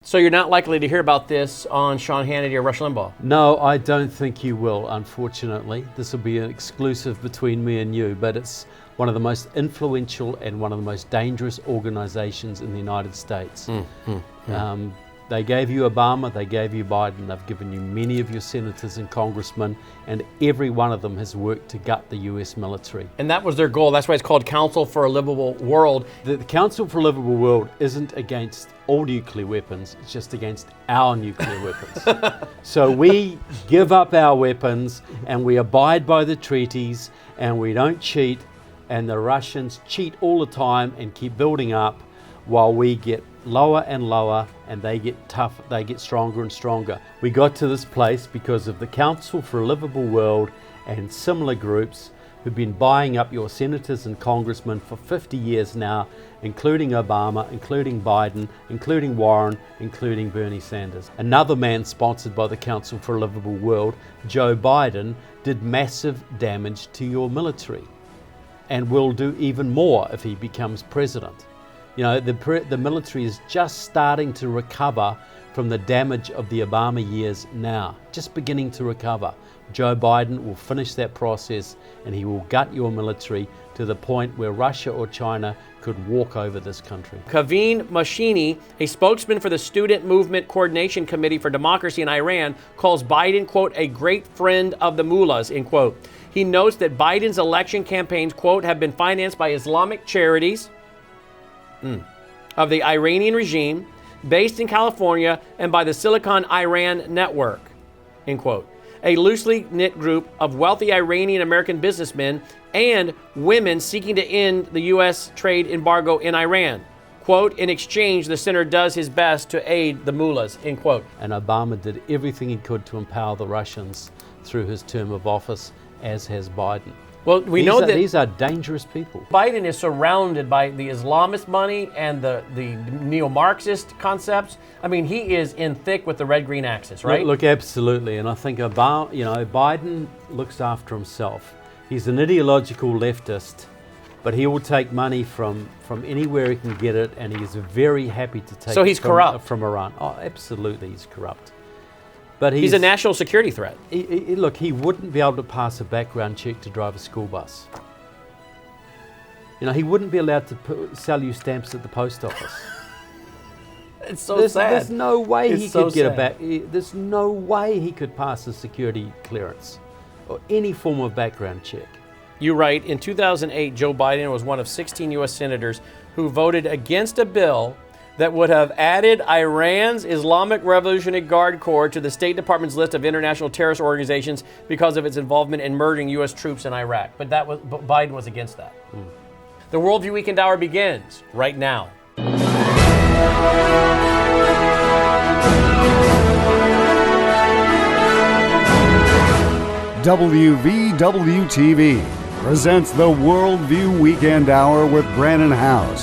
So you're not likely to hear about this on Sean Hannity or Rush Limbaugh? No, I don't think you will, unfortunately. This will be an exclusive between me and you, but it's one of the most influential and one of the most dangerous organizations in the United States. They gave you Obama, they gave you Biden, they've given you many of your senators and congressmen, and every one of them has worked to gut the US military. And that was their goal. That's why it's called Council for a Livable World. The Council for a Livable World isn't against all nuclear weapons, it's just against our nuclear weapons. So we give up our weapons and we abide by the treaties and we don't cheat, and the Russians cheat all the time and keep building up while we get lower and lower and they get tough, they get stronger and stronger. We got to this place because of the Council for a Livable World and similar groups who've been buying up your senators and congressmen for 50 years now, including Obama, including Biden, including Warren, including Bernie Sanders. Another man sponsored by the Council for a Livable World, Joe Biden, did massive damage to your military and will do even more if he becomes president. You know, the military is just starting to recover from the damage of the Obama years now, just beginning to recover. Joe Biden will finish that process and he will gut your military to the point where Russia or China could walk over this country. Kaveen Mashini, a spokesman for the Student Movement Coordination Committee for Democracy in Iran, calls Biden, quote, a great friend of the mullahs, end quote. He notes that Biden's election campaigns, quote, have been financed by Islamic charities of the Iranian regime, based in California, and by the Silicon Iran Network, end quote, a loosely knit group of wealthy Iranian American businessmen and women seeking to end the U.S. trade embargo in Iran. Quote, in exchange, the center does his best to aid the mullahs, end quote. And Obama did everything he could to empower the Russians through his term of office, as has Biden. Well, we know that these are dangerous people. Biden is surrounded by the Islamist money and the neo-Marxist concepts. I mean, he is in thick with the red-green axis, right? Look, absolutely. And I think Biden looks after himself. He's an ideological leftist, but he will take money from anywhere he can get it, and he is very happy to take so he's corrupt from Iran. Oh, absolutely, he's corrupt. But he's a national security threat. Look, he wouldn't be able to pass a background check to drive a school bus. You know, he wouldn't be allowed to sell you stamps at the post office. It's so sad. There's no way he could get a back. There's no way he could pass a security clearance or any form of background check. You write, in 2008, Joe Biden was one of 16 U.S. senators who voted against a bill that would have added Iran's Islamic Revolutionary Guard Corps to the State Department's list of international terrorist organizations because of its involvement in murdering U.S. troops in Iraq. But Biden was against that. The Worldview Weekend Hour begins right now. WVW-TV presents the Worldview Weekend Hour with Brannon Howse.